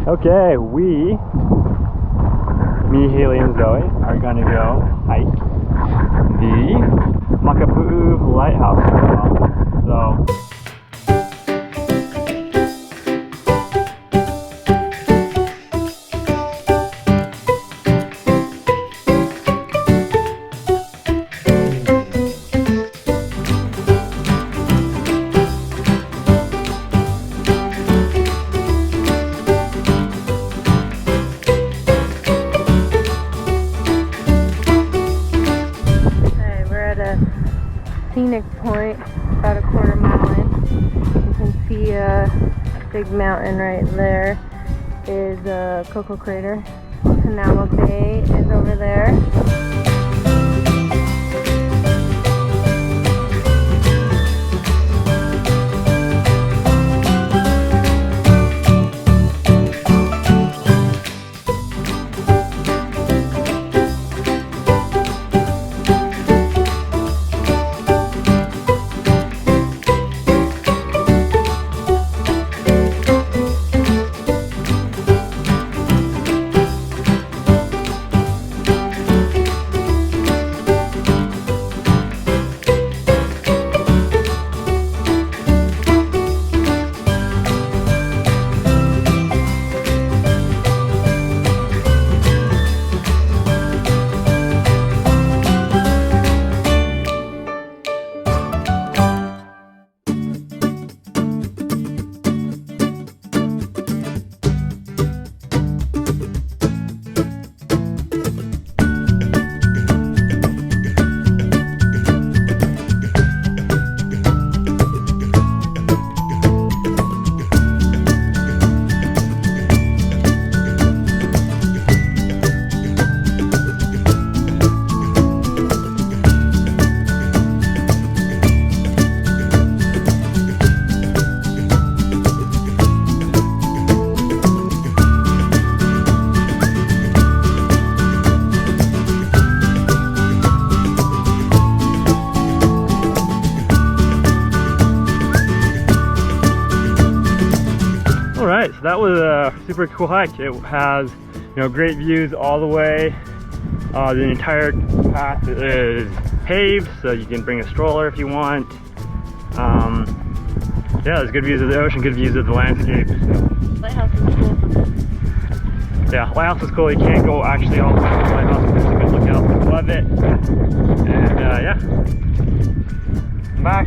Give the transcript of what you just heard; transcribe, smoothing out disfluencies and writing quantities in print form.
Okay, me, Haley, and Zoe are gonna go hike the Makapu'u Lighthouse. So scenic point about a quarter mile in. You can see a big mountain right there is a Cocoa Crater. Canal Bay is over there. Alright, so that was a super cool hike. It has, great views all the way. The entire path is paved, so you can bring a stroller if you want. Yeah, there's good views of the ocean, good views of the landscape. So. Lighthouse is cool. Yeah, Lighthouse is cool. You can't go actually all the way to the lighthouse, but there's a good lookout above it. And yeah, bye.